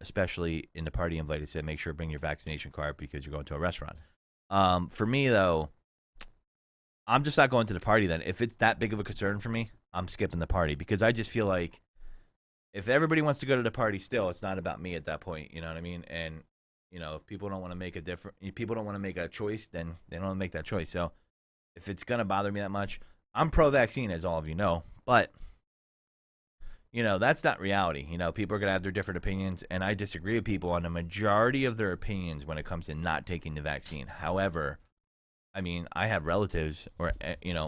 Especially in the party invite, it said make sure to bring your vaccination card because you're going to a restaurant. For me though, I'm just not going to the party. Then, if it's that big of a concern for me, I'm skipping the party because I just feel like if everybody wants to go to the party, still, it's not about me at that point. You know what I mean? And if people don't want to make a choice, then they don't make that choice. So if it's going to bother me that much, I'm pro-vaccine, as all of you know. But, that's not reality. People are going to have their different opinions, and I disagree with people on the majority of their opinions when it comes to not taking the vaccine. However, I mean, I have relatives, or,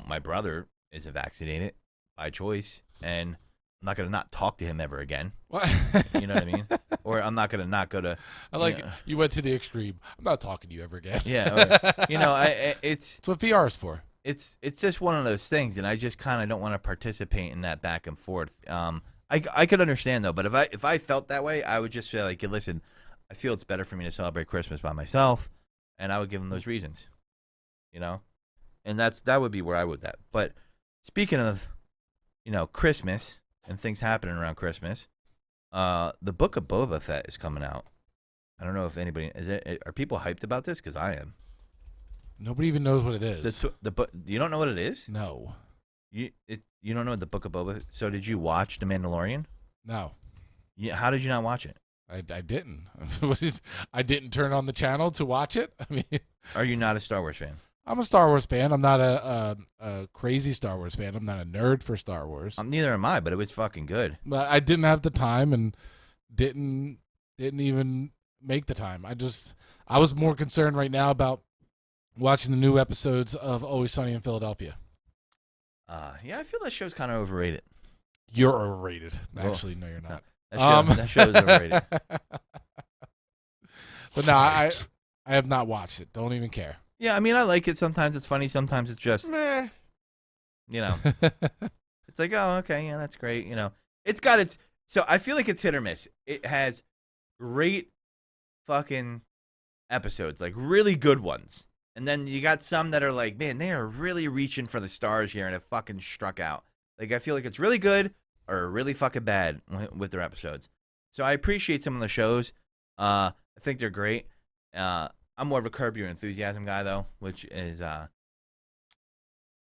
my brother isn't vaccinated by choice, and I'm not going to not talk to him ever again. What? You know what I mean? Or I'm not going to not go to. I like you went to the extreme. I'm not talking to you ever again. Yeah, it's what VR is for. It's just one of those things, and I just kind of don't want to participate in that back and forth. I could understand though, but if I felt that way, I would just feel like, listen, I feel it's better for me to celebrate Christmas by myself, and I would give them those reasons, and that would be where I would that. But speaking of, Christmas and things happening around Christmas, the Book of Boba Fett is coming out. I don't know if anybody are people hyped about this, because I am. Nobody even knows what it is. You don't know what it is? No. You don't know what the Book of Boba Fett. So did you watch The Mandalorian? No. How did you not watch it? I didn't. I didn't turn on the channel to watch it. I mean, are you not a Star Wars fan? I'm a Star Wars fan. I'm not a crazy Star Wars fan. I'm not a nerd for Star Wars. Neither am I, but it was fucking good. But I didn't have the time and didn't even make the time. I was more concerned right now about watching the new episodes of Always Sunny in Philadelphia. Yeah, I feel that show's kind of overrated. You're overrated. Actually, no, you're not. That show's overrated. But no, I have not watched it. Don't even care. Yeah, I mean, I like it. Sometimes it's funny. Sometimes it's just, meh. It's like, oh, okay, yeah, that's great. It's got its. So I feel like it's hit or miss. It has great fucking episodes, like really good ones. And then you got some that are like, man, they are really reaching for the stars here, and it fucking struck out. Like, I feel like it's really good or really fucking bad with their episodes. So I appreciate some of the shows. I think they're great. I'm more of a Curb Your Enthusiasm guy, though, which is a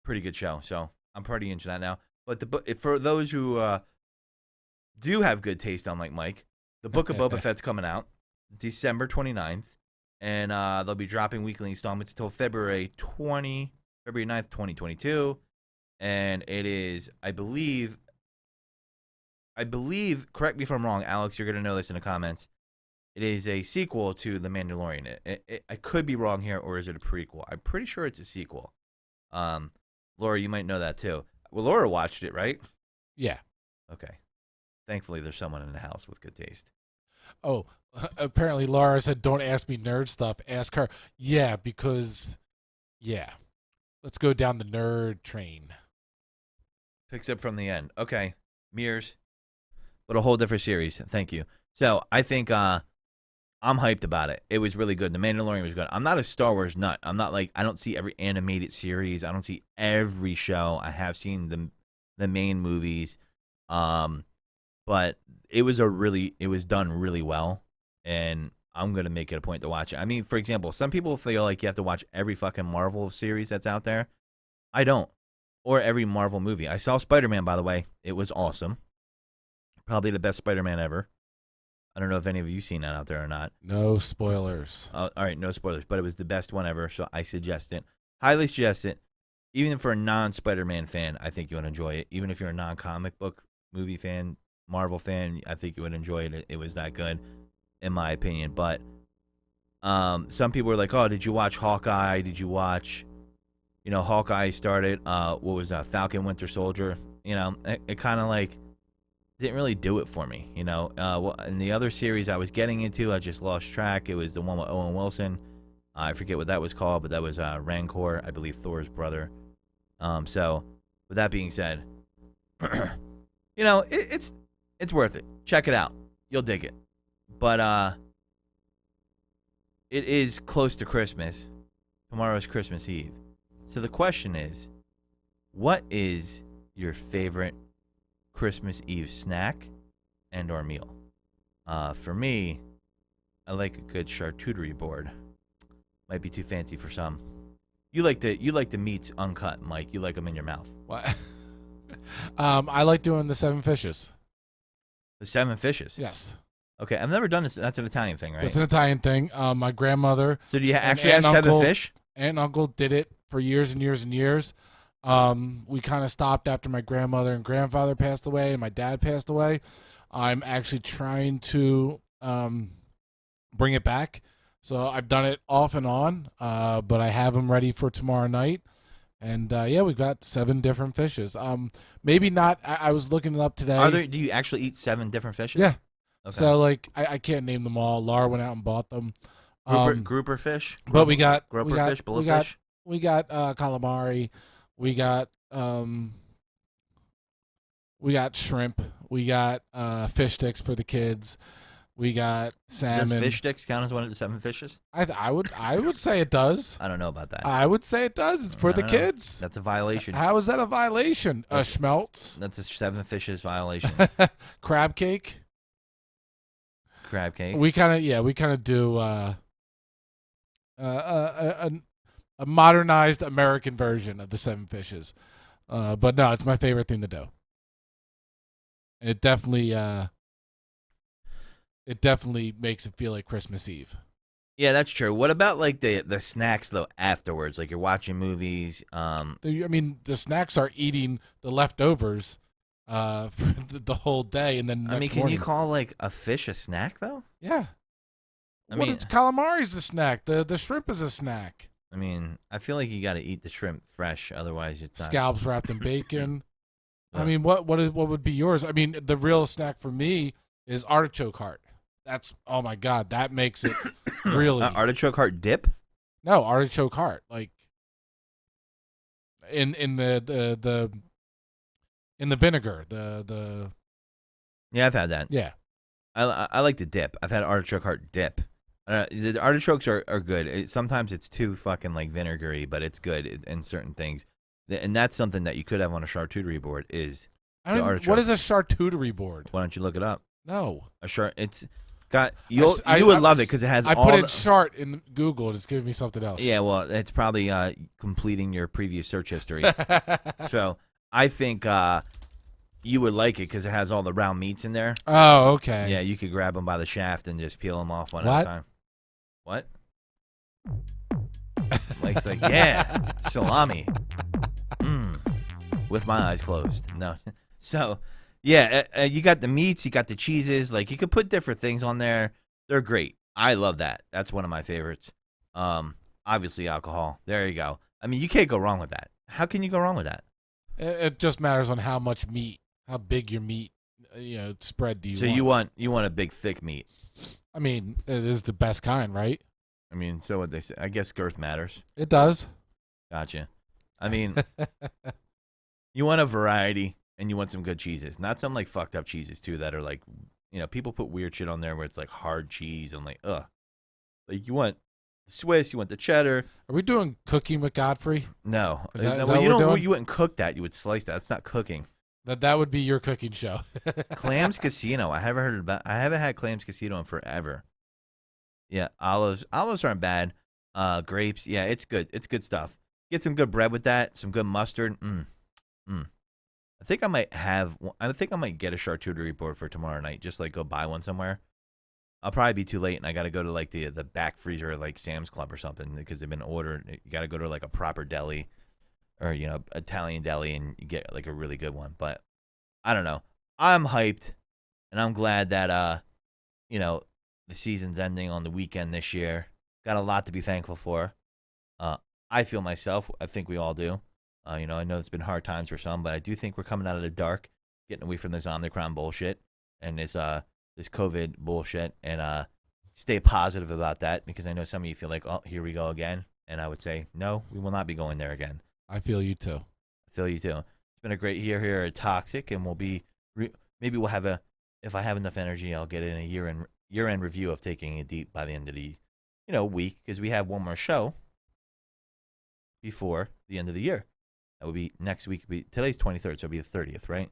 pretty good show. So I'm pretty into that now. But for those who do have good taste, unlike Mike, the Book of Boba Fett's coming out December 29th. And they'll be dropping weekly installments until February 9th, 2022. And it is, I believe, correct me if I'm wrong, Alex, you're going to know this in the comments. It is a sequel to The Mandalorian. I could be wrong here, or is it a prequel? I'm pretty sure it's a sequel. Laura, you might know that too. Well, Laura watched it, right? Yeah. Okay. Thankfully, there's someone in the house with good taste. Oh, apparently Laura said, don't ask me nerd stuff. Ask her. Yeah, because, yeah. Let's go down the nerd train. Picks up from the end. Okay. Mirrors. But a whole different series. Thank you. So I think I'm hyped about it. It was really good. The Mandalorian was good. I'm not a Star Wars nut. I'm not like, I don't see every animated series. I don't see every show. I have seen the main movies. But it was done really well. And I'm going to make it a point to watch it. I mean, for example, some people feel like you have to watch every fucking Marvel series that's out there. I don't. Or every Marvel movie. I saw Spider-Man, by the way. It was awesome. Probably the best Spider-Man ever. I don't know if any of you seen that out there or not. No spoilers. All right, no spoilers. But it was the best one ever, so I suggest it. Highly suggest it. Even for a non-Spider-Man fan, I think you would enjoy it. Even if you're a non-comic book movie fan, Marvel fan, I think you would enjoy it. It was that good, in my opinion. But some people were like, oh, did you watch Hawkeye? Did you watch... Hawkeye started, what was that, Falcon Winter Soldier, it kind of like didn't really do it for me, and the other series I was getting into, I just lost track. It was the one with Owen Wilson. I forget what that was called, but that was Rancor, I believe Thor's brother. So with that being said, it's worth it. Check it out. You'll dig it. But it is close to Christmas. Tomorrow is Christmas Eve. So the question is, what is your favorite Christmas Eve snack and or meal? For me, I like a good charcuterie board. Might be too fancy for some. You like the meats uncut, Mike. You like them in your mouth. What? I like doing the 7 fishes. The 7 fishes? Yes. Okay, I've never done this. That's an Italian thing, right? It's an Italian thing. My grandmother. So do you actually have 7 fish? Aunt and uncle did it for years and years and years. We kind of stopped after my grandmother and grandfather passed away and my dad passed away. I'm actually trying to bring it back. So I've done it off and on, but I have them ready for tomorrow night. And we've got 7 different fishes. Maybe not. I was looking it up today. Do you actually eat 7 different fishes? Yeah. Okay. So I can't name them all. Laura went out and bought them. Grouper fish? But we got fish, bulletfish? We got calamari. We got shrimp. We got fish sticks for the kids. We got salmon. Does fish sticks count as one of the 7 fishes? I would say it does. I don't know about that. I would say it does. It's for the kids. That's a violation. How is that a violation? Schmelz. That's a 7 fishes violation. Crab cake. Crab cake. We kind of do a modernized American version of the 7 fishes. But no, it's my favorite thing to do. And it definitely makes it feel like Christmas Eve. Yeah, that's true. What about like the snacks though afterwards? Like you're watching movies. The snacks are eating the leftovers for the whole day, and then next can morning. you call like a fish a snack though? Yeah. It's calamari's a snack. The shrimp is a snack. I mean, I feel like you got to eat the shrimp fresh, otherwise it's not. Scallops wrapped in bacon. I mean, what would be yours? I mean, the real snack for me is artichoke heart. That's, oh my God, that makes it really. Artichoke heart dip? No, artichoke heart, like in the vinegar. The Yeah, I've had that. Yeah, I like the dip. I've had artichoke heart dip. The artichokes are good. Sometimes it's too fucking like vinegary, but it's good in certain things. And that's something that you could have on a charcuterie board. Is what is a charcuterie board? Why don't you look it up? No, it's got you would love it because it has. I put in chart in Google. It's giving me something else. Yeah, well, it's probably completing your previous search history. So I think you would like it because it has all the round meats in there. Oh, okay. Yeah, you could grab them by the shaft and just peel them off one at a time. What? Mike's like, yeah, salami. With my eyes closed. No. So, yeah, you got the meats, you got the cheeses. Like, you could put different things on there. They're great. I love that. That's one of my favorites. Obviously, alcohol. There you go. I mean, you can't go wrong with that. How can you go wrong with that? It just matters on how much meat, how big your meat, spread do you want. So you want a big, thick meat. I mean, it is the best kind, right? I mean, so what they say. I guess girth matters. It does. Gotcha. I mean, You want a variety, and you want some good cheeses, not some like fucked up cheeses too that are like, people put weird shit on there where it's like hard cheese and like ugh. Like you want the Swiss, you want the cheddar. Are we doing cooking with Godfrey? No, Is that well, what you we're don't. doing? You wouldn't cook that. You would slice that. That's not cooking. That would be your cooking show. Clams Casino. I haven't had Clams Casino in forever. Yeah, olives. Olives aren't bad. Grapes. Yeah, it's good. It's good stuff. Get some good bread with that. Some good mustard. I think I might get a charcuterie board for tomorrow night. Just like go buy one somewhere. I'll probably be too late, and I got to go to like the back freezer at like Sam's Club or something because they've been ordered. You got to go to like a proper deli, or Italian deli, and you get like a really good one. But I don't know. I'm hyped, and I'm glad that the season's ending on the weekend this year. Got a lot to be thankful for. I feel myself. I think we all do. I know it's been hard times for some, but I do think we're coming out of the dark, getting away from this Omicron bullshit and this COVID bullshit, and stay positive about that because I know some of you feel like, oh, here we go again. And I would say, no, we will not be going there again. I feel you too. I feel you too. It's been a great year here at Toxic, and maybe we'll have if I have enough energy, I'll get in a year-end review of Taking It Deep by the end of the week because we have one more show before the end of the year. That would be next week. Today's 23rd, so it'll be the 30th, right?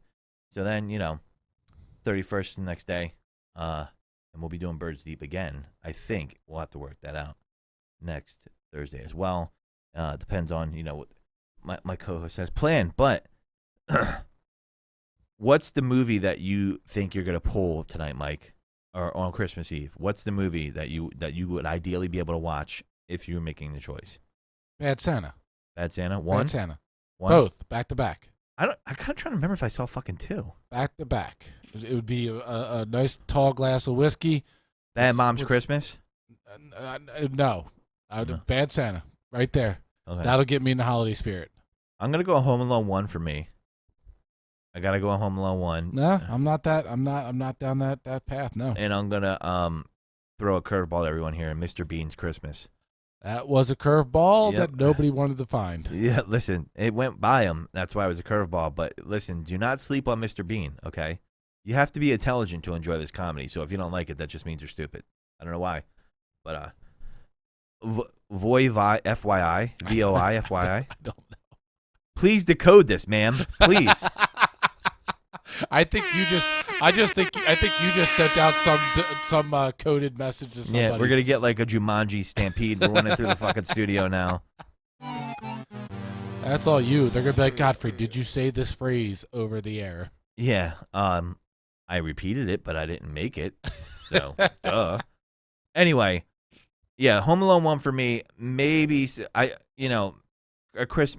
So then, 31st is the next day, and we'll be doing Birds Deep again. I think we'll have to work that out next Thursday as well. Depends on, what my co-host has planned. But what's the movie that you think you're going to pull tonight, Mike, or on Christmas Eve? What's the movie that you would ideally be able to watch if you were making the choice? Bad Santa. Bad Santa? One? Bad Santa. One? Both, back to back. I kind of trying to remember if I saw fucking two. Back to back. It would be a nice tall glass of whiskey. Bad Mom's Christmas? No. Bad Santa. Right there. Okay. That'll get me in the holiday spirit. I'm going to go Home Alone 1 for me. I got to go Home Alone 1. No, I'm not down that path, no. And I'm going to throw a curveball to everyone here, Mr. Bean's Christmas. That was a curveball Yep. that nobody wanted to find. Yeah, listen, it went by him. That's why it was a curveball. But listen, do not sleep on Mr. Bean, okay? You have to be intelligent to enjoy this comedy. So if you don't like it, that just means you're stupid. I don't know why. But Voy FYI, VOI FYI. I don't know. Please decode this, ma'am. Please. I think you just sent out some coded message to somebody. Yeah, we're gonna get like a Jumanji stampede. We're running through the fucking studio now. That's all you. They're gonna be like, Godfrey, did you say this phrase over the air? Yeah. I repeated it, but I didn't make it. So, duh. Anyway, yeah, Home Alone 1 for me. Maybe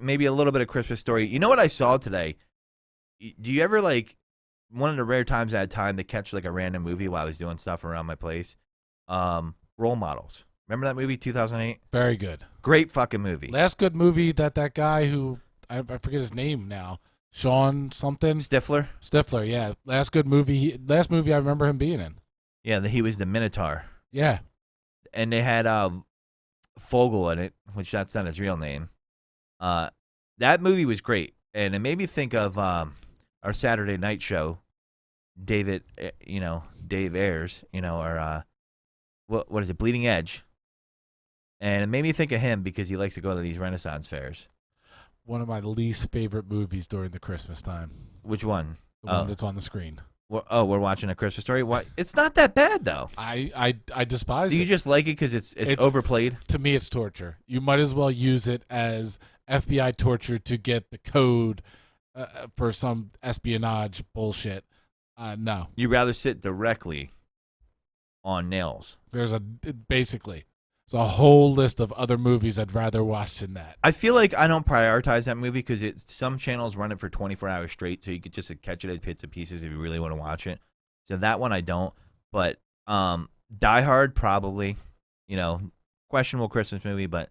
maybe a little bit of Christmas Story. You know what I saw today? Do you ever like one of the rare times I had time to catch like a random movie while I was doing stuff around my place? Role Models. Remember that movie, 2008? Very good. Great fucking movie. Last good movie that guy who I forget his name now, Sean something Stifler, yeah. Last good movie. Last movie I remember him being in. Yeah, he was the Minotaur. Yeah. And they had Fogel in it, which that's not his real name. That movie was great, and it made me think of our Saturday night show, Dave Ayers, or what is it, Bleeding Edge, and it made me think of him because he likes to go to these Renaissance fairs. One of my least favorite movies during the Christmas time. Which one? The one that's on the screen. We're watching A Christmas Story. What? It's not that bad though. I despise it. Do you just like it because it's overplayed? To me, it's torture. You might as well use it as FBI torture to get the code for some espionage bullshit. No. You'd rather sit directly on nails. There's a whole list of other movies I'd rather watch than that. I feel like I don't prioritize that movie because some channels run it for 24 hours straight, so you could just catch it as bits and pieces if you really want to watch it. So that one I don't. But Die Hard probably, questionable Christmas movie, but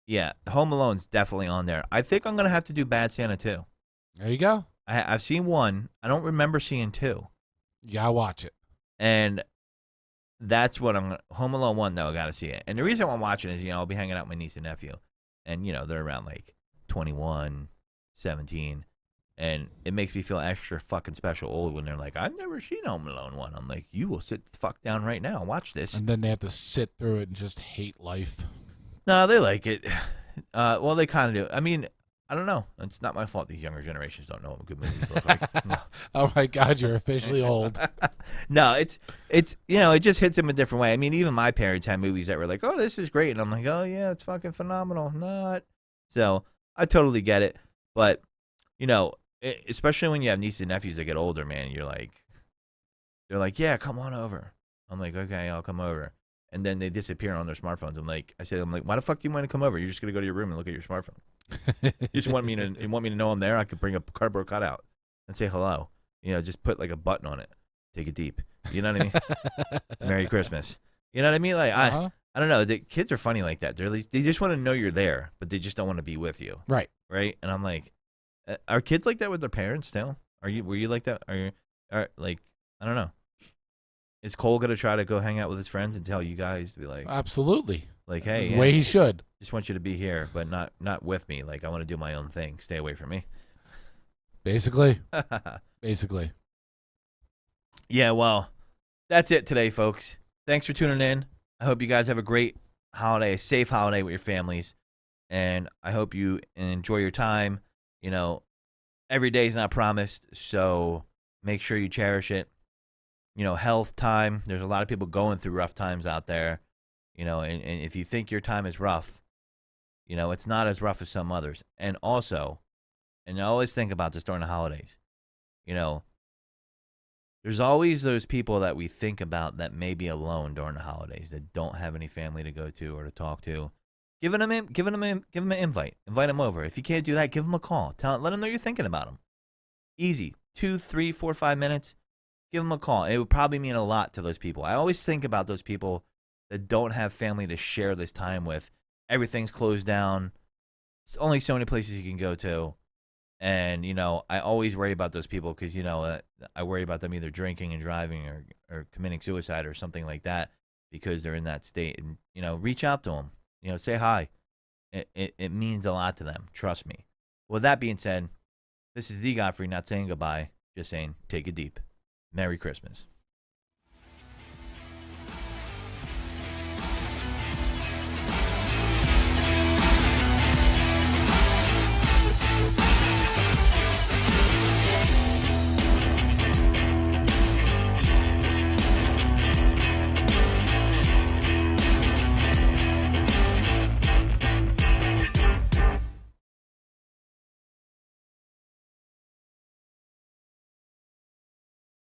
yeah, Home Alone's definitely on there. I think I'm gonna have to do Bad Santa too. There you go. I've seen one. I don't remember seeing two. You gotta watch it. And that's what Home Alone 1, though, I got to see it. And the reason I'm watching is, I'll be hanging out with my niece and nephew. And, they're around like 21, 17. And it makes me feel extra fucking special old when they're like, I've never seen Home Alone 1. I'm like, you will sit the fuck down right now and watch this. And then they have to sit through it and just hate life. No, they like it. Well, they kind of do. I mean, I don't know. It's not my fault these younger generations don't know what good movies look like. No. Oh my God, you're officially old. No, it's it just hits them a different way. I mean, even my parents had movies that were like, oh, this is great. And I'm like, oh, yeah, it's fucking phenomenal. Not. So I totally get it. But, especially when you have nieces and nephews that get older, man, they're like, yeah, come on over. I'm like, okay, I'll come over. And then they disappear on their smartphones. I'm like, why the fuck do you want to come over? You're just gonna go to your room and look at your smartphone. You just want me to know I'm there. I could bring a cardboard cutout and say hello. Just put like a button on it. Take it deep. You know what I mean? Merry Christmas. You know what I mean? Like I don't know. The kids are funny like that. They just want to know you're there, but they just don't want to be with you. Right. Right. And I'm like, are kids like that with their parents still? Were you like that? I don't know. Is Cole gonna try to go hang out with his friends and tell you guys to be like, absolutely, like, hey, the way he should. Just want you to be here, but not with me. Like, I want to do my own thing. Stay away from me. Basically. Yeah. Well, that's it today, folks. Thanks for tuning in. I hope you guys have a great holiday, a safe holiday with your families, and I hope you enjoy your time. Every day is not promised, so make sure you cherish it. Health time. There's a lot of people going through rough times out there, and if you think your time is rough, it's not as rough as some others. And also, and I always think about this during the holidays, there's always those people that we think about that may be alone during the holidays, that don't have any family to go to or to talk to. Give them an invite. Invite them over. If you can't do that, give them a call. Let them know you're thinking about them. Easy. 2, 3, 4, 5 minutes. Give them a call. It would probably mean a lot to those people. I always think about those people that don't have family to share this time with. Everything's closed down. There's only so many places you can go to. And, I always worry about those people because, I worry about them either drinking and driving or committing suicide or something like that because they're in that state. And, reach out to them. Say hi. It means a lot to them. Trust me. With that being said, this is the Godfrey, not saying goodbye, just saying take it deep. Merry Christmas.